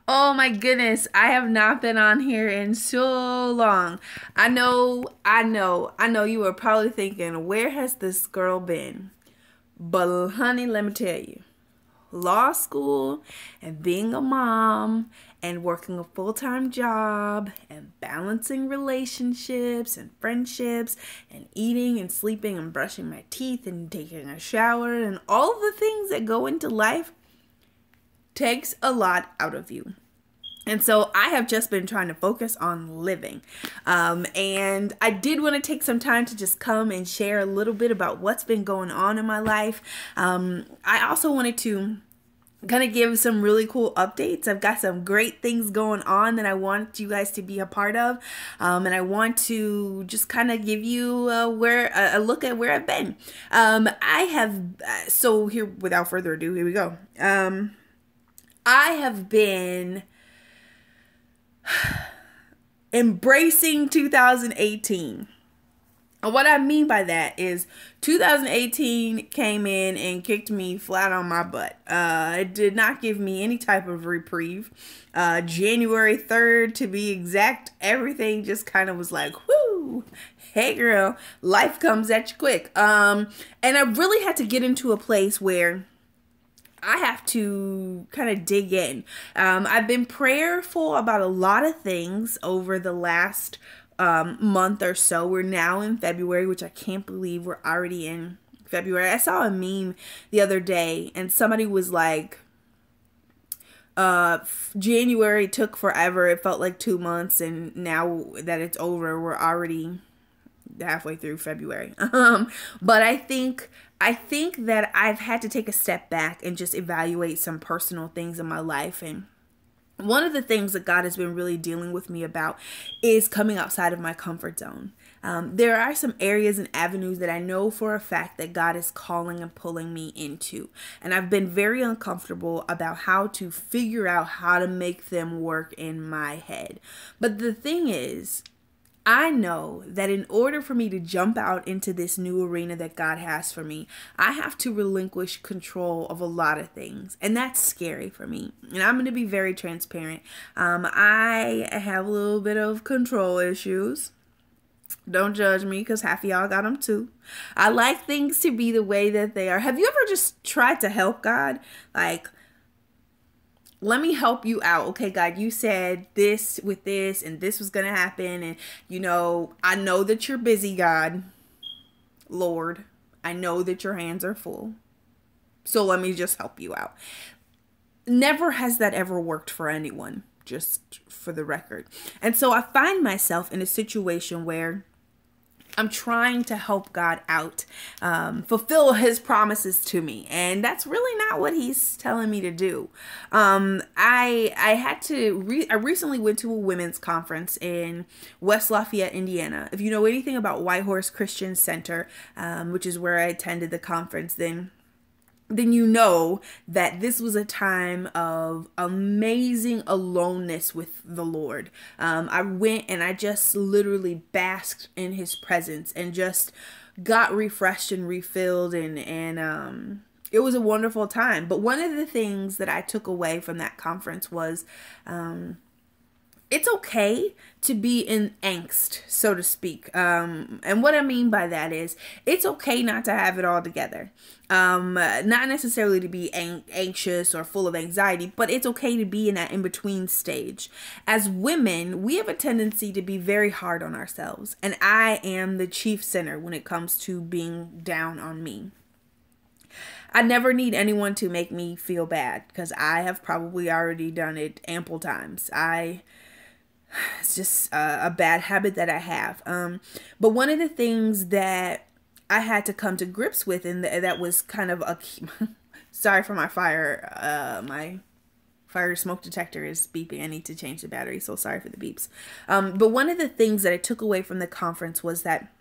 Oh my goodness, I have not been on here in so long. I know you were probably thinking, where has this girl been? But honey, let me tell you, law school and being a mom and working a full-time job and balancing relationships and friendships and eating and sleeping and brushing my teeth and taking a shower and all the things that go into life takes a lot out of you. And so I have just been trying to focus on living. And I did want to take some time to just come and share a little bit about what's been going on in my life. I also wanted to kind of give some really cool updates. I've got some great things going on that I want you guys to be a part of. And I want to just kind of give you a look at where I've been. I have, so here, without further ado, here we go. I have been embracing 2018. And what I mean by that is 2018 came in and kicked me flat on my butt. It did not give me any type of reprieve. January 3rd, to be exact, everything just kind of was like, whoo, hey girl, life comes at you quick. And I really had to get into a place where I have to kind of dig in. I've been prayerful about a lot of things over the last month or so. We're now in February, which I can't believe we're already in February. I saw a meme the other day and somebody was like, January took forever. It felt like 2 months, and now that it's over, we're already halfway through February. But I think that I've had to take a step back and just evaluate some personal things in my life. And one of the things that God has been really dealing with me about is coming outside of my comfort zone. There are some areas and avenues that I know for a fact that God is calling and pulling me into. And I've been very uncomfortable about how to figure out how to make them work in my head. But the thing is, I know that in order for me to jump out into this new arena that God has for me, I have to relinquish control of a lot of things. And that's scary for me. And I'm going to be very transparent. I have a little bit of control issues. Don't judge me, because half of y'all got them too. I like things to be the way that they are. Have you ever just tried to help God? Like, let me help you out. Okay, God, you said this with this and this was going to happen. And, I know that you're busy, God. Lord, I know that your hands are full. So let me just help you out. Never has that ever worked for anyone, just for the record. And so I find myself in a situation where I'm trying to help God out, fulfill his promises to me. And that's really not what he's telling me to do. I recently went to a women's conference in West Lafayette, Indiana. If you know anything about Whitehorse Christian Center, which is where I attended the conference, then you know that this was a time of amazing aloneness with the Lord. I went and I just literally basked in his presence and just got refreshed and refilled, and it was a wonderful time. But one of the things that I took away from that conference was it's okay to be in angst, so to speak. And what I mean by that is it's okay not to have it all together. Not necessarily to be anxious or full of anxiety, but it's okay to be in that in-between stage. As women, we have a tendency to be very hard on ourselves. And I am the chief sinner when it comes to being down on me. I never need anyone to make me feel bad, because I have probably already done it ample times. It's just a bad habit that I have. But one of the things that I had to come to grips with, and that was kind of a sorry for my my fire smoke detector is beeping. I need to change the battery, so sorry for the beeps. But one of the things that I took away from the conference was that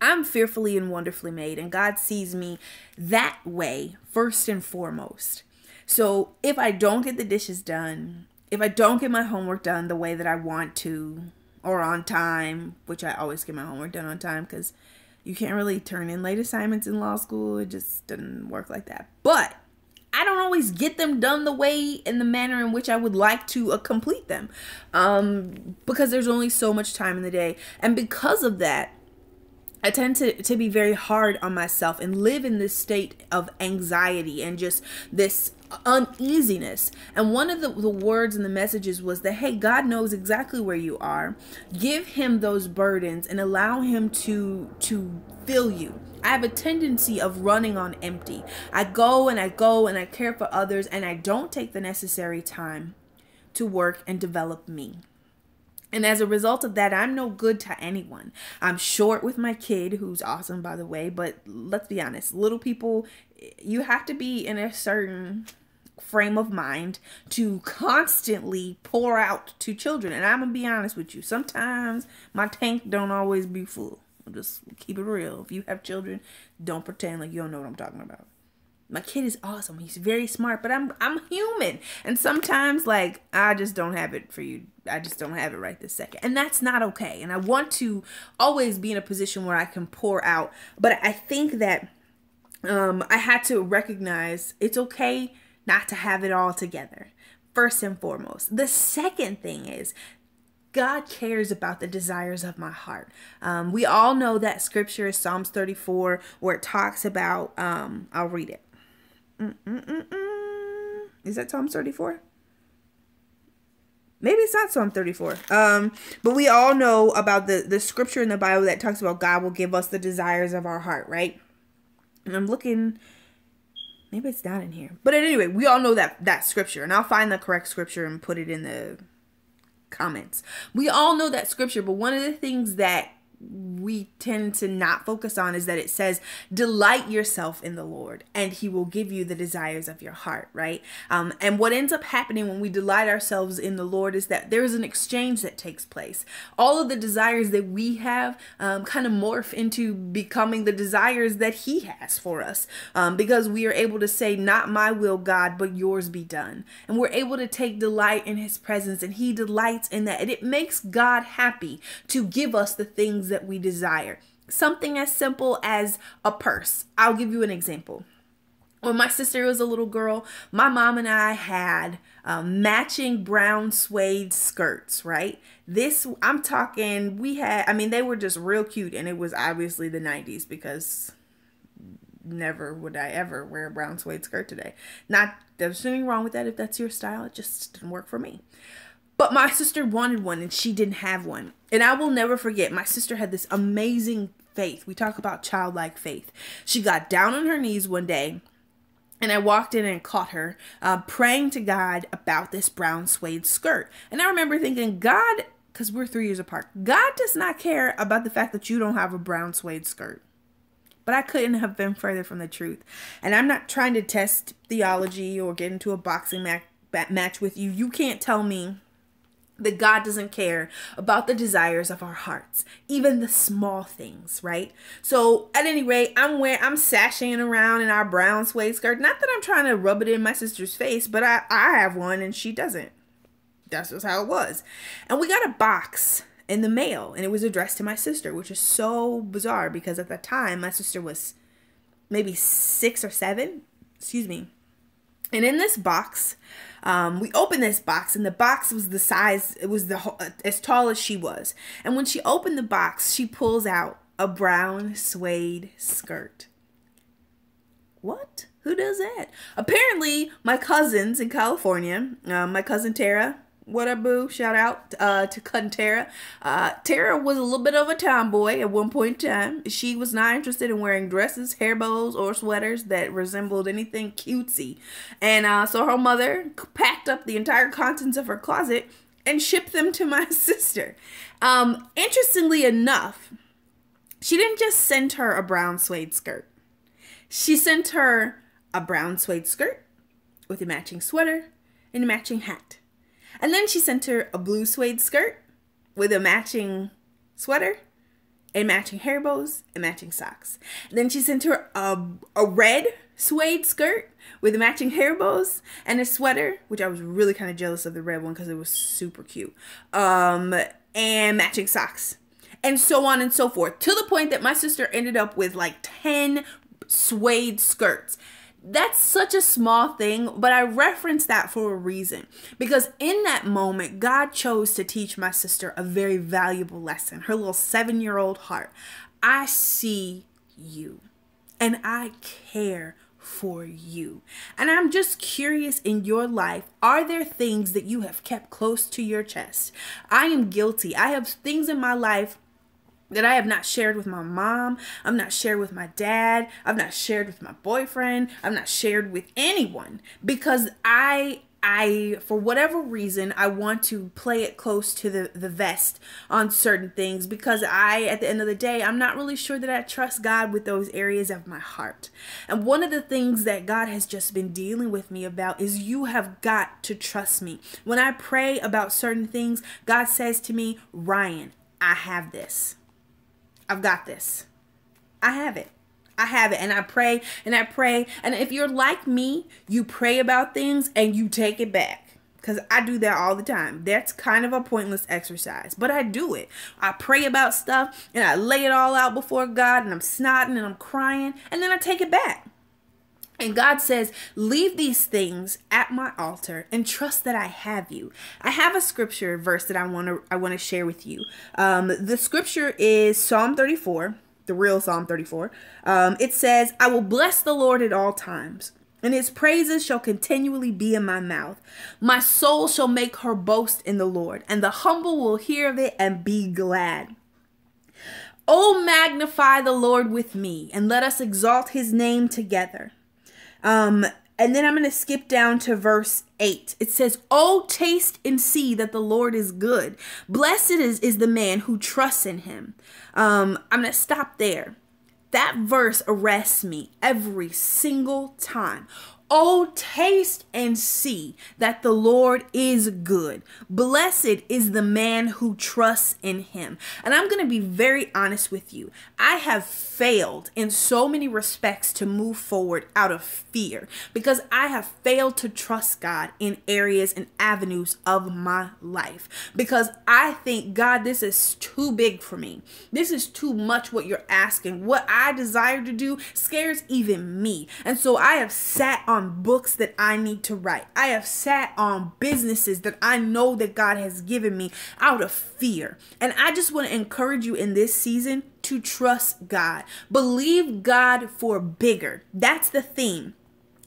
I'm fearfully and wonderfully made, and God sees me that way first and foremost. So if I don't get the dishes done, if I don't get my homework done the way that I want to, or on time, which I always get my homework done on time, because you can't really turn in late assignments in law school. It just doesn't work like that. But I don't always get them done the way in the manner in which I would like to complete them, because there's only so much time in the day. And because of that, I tend to be very hard on myself and live in this state of anxiety and just this uneasiness. And one of the words and the messages was that, hey, God knows exactly where you are. Give him those burdens and allow him to fill you. I have a tendency of running on empty. I go and I go and I care for others, and I don't take the necessary time to work and develop me. And as a result of that, I'm no good to anyone. I'm short with my kid, who's awesome, by the way. But let's be honest, little people, you have to be in a certain frame of mind to constantly pour out to children. And I'm going to be honest with you. Sometimes my tank don't always be full. Just keep it real. If you have children, don't pretend like you don't know what I'm talking about. My kid is awesome. He's very smart, but I'm human. And sometimes, like, I just don't have it for you. I just don't have it right this second. And that's not okay. And I want to always be in a position where I can pour out. But I think that I had to recognize it's okay not to have it all together, first and foremost. The second thing is, God cares about the desires of my heart. We all know that scripture is Psalms 34, where it talks about, I'll read it. Is that Psalms 34? Maybe it's not Psalm 34. But we all know about the scripture in the Bible that talks about God will give us the desires of our heart, right? And I'm looking, maybe it's not in here. But anyway, we all know that scripture. And I'll find the correct scripture and put it in the comments. We all know that scripture, but one of the things that we tend to not focus on is that it says, delight yourself in the Lord and he will give you the desires of your heart, right? And what ends up happening when we delight ourselves in the Lord is that there's an exchange that takes place. All of the desires that we have kind of morph into becoming the desires that he has for us, because we are able to say, not my will, God, but yours be done. And we're able to take delight in his presence, and he delights in that. And it makes God happy to give us the things that we desire. Something as simple as a purse. I'll give you an example. When my sister was a little girl, my mom and I had matching brown suede skirts, right? I'm talking, they were just real cute, and it was obviously the 90s, because never would I ever wear a brown suede skirt today. There's nothing wrong with that if that's your style. It just didn't work for me. But my sister wanted one and she didn't have one. And I will never forget, my sister had this amazing faith. We talk about childlike faith. She got down on her knees one day, and I walked in and caught her praying to God about this brown suede skirt. And I remember thinking, God, because we're 3 years apart, God does not care about the fact that you don't have a brown suede skirt. But I couldn't have been further from the truth. And I'm not trying to test theology or get into a boxing match with you. You can't tell me that God doesn't care about the desires of our hearts, even the small things, right? So at any rate, I'm sashaying around in our brown suede skirt. Not that I'm trying to rub it in my sister's face, but I have one and she doesn't. That's just how it was. And we got a box in the mail, and it was addressed to my sister, which is so bizarre because at the time my sister was maybe 6 or 7, excuse me. And in this box, we opened this box, and the box was the size, it was as tall as she was. And when she opened the box, she pulls out a brown suede skirt. What? Who does that? Apparently, my cousins in California, my cousin Tara, what up, boo? Shout out to cousin Tara. Tara was a little bit of a tomboy at one point in time. She was not interested in wearing dresses, hair bows, or sweaters that resembled anything cutesy. And so her mother packed up the entire contents of her closet and shipped them to my sister. Interestingly enough, she didn't just send her a brown suede skirt. She sent her a brown suede skirt with a matching sweater and a matching hat. And then she sent her a blue suede skirt with a matching sweater and matching hair bows and matching socks. And then she sent her a red suede skirt with matching hair bows and a sweater, which I was really kind of jealous of the red one because it was super cute, and matching socks. And so on and so forth, to the point that my sister ended up with like 10 suede skirts. That's such a small thing, but I reference that for a reason. Because in that moment, God chose to teach my sister a very valuable lesson, her little 7-year-old heart. I see you and I care for you. And I'm just curious, in your life, are there things that you have kept close to your chest? I am guilty. I have things in my life that I have not shared with my mom. I've not shared with my dad. I've not shared with my boyfriend. I've not shared with anyone because I for whatever reason, I want to play it close to the vest on certain things because at the end of the day, I'm not really sure that I trust God with those areas of my heart. And one of the things that God has just been dealing with me about is you have got to trust me. When I pray about certain things, God says to me, Ryan, I have this. I've got this. I have it. I have it. And I pray and I pray. And if you're like me, you pray about things and you take it back. Because I do that all the time. That's kind of a pointless exercise. But I do it. I pray about stuff and I lay it all out before God and I'm snotting and I'm crying. And then I take it back. And God says, leave these things at my altar and trust that I have you. I have a scripture verse that I want to share with you. The scripture is Psalm 34, the real Psalm 34. It says, I will bless the Lord at all times, and his praises shall continually be in my mouth. My soul shall make her boast in the Lord, and the humble will hear of it and be glad. Oh, magnify the Lord with me, and let us exalt his name together. And then I'm going to skip down to verse 8. It says, oh, taste and see that the Lord is good. Blessed is the man who trusts in him. I'm going to stop there. That verse arrests me every single time. Oh, taste and see that the Lord is good. Blessed is the man who trusts in him. And I'm going to be very honest with you. I have failed in so many respects to move forward out of fear because I have failed to trust God in areas and avenues of my life because I think, God, this is too big for me. This is too much what you're asking. What I desire to do scares even me. And so I have sat on books that I need to write. I have sat on businesses that I know that God has given me out of fear. And I just want to encourage you in this season to trust God. Believe God for bigger. That's the theme.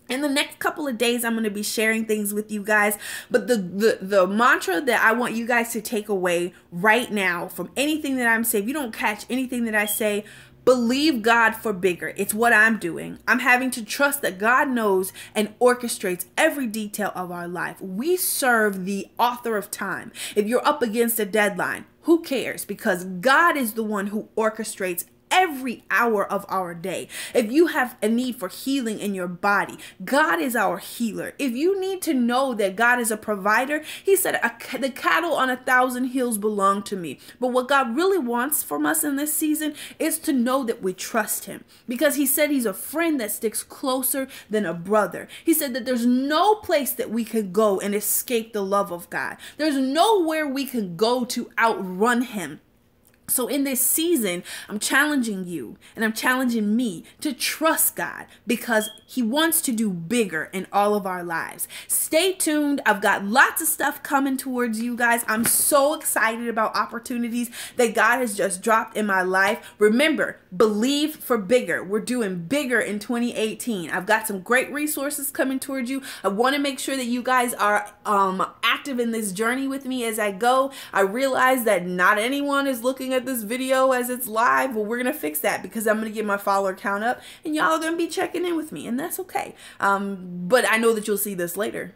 In the next couple of days, I'm going to be sharing things with you guys. But the mantra that I want you guys to take away right now from anything that I'm saying, if you don't catch anything that I say, believe God for bigger. It's what I'm doing. I'm having to trust that God knows and orchestrates every detail of our life. We serve the author of time. If you're up against a deadline, who cares? Because God is the one who orchestrates every hour of our day. If you have a need for healing in your body, God is our healer. If you need to know that God is a provider, he said, the cattle on 1,000 hills belong to me. But what God really wants from us in this season is to know that we trust him, because he said he's a friend that sticks closer than a brother. He said that there's no place that we could go and escape the love of God. There's nowhere we can go to outrun him. So in this season, I'm challenging you and I'm challenging me to trust God because he wants to do bigger in all of our lives. Stay tuned. I've got lots of stuff coming towards you guys. I'm so excited about opportunities that God has just dropped in my life. Remember, believe for bigger. We're doing bigger in 2018. I've got some great resources coming towards you. I want to make sure that you guys are active in this journey with me as I go. I realize that not anyone is looking at this video as it's live. Well, we're gonna fix that because I'm gonna get my follower count up and y'all are gonna be checking in with me, and that's okay. But I know that you'll see this later.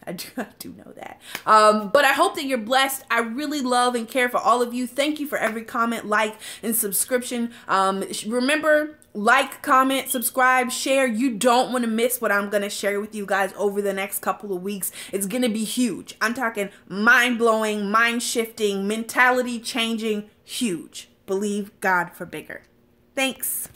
I do know that. But I hope that you're blessed. I really love and care for all of you. Thank you for every comment, like, and subscription. Remember, like, comment, subscribe, share. You don't want to miss what I'm going to share with you guys over the next couple of weeks. It's going to be huge. I'm talking mind-blowing, mind-shifting, mentality-changing, huge. Believe God for bigger. Thanks.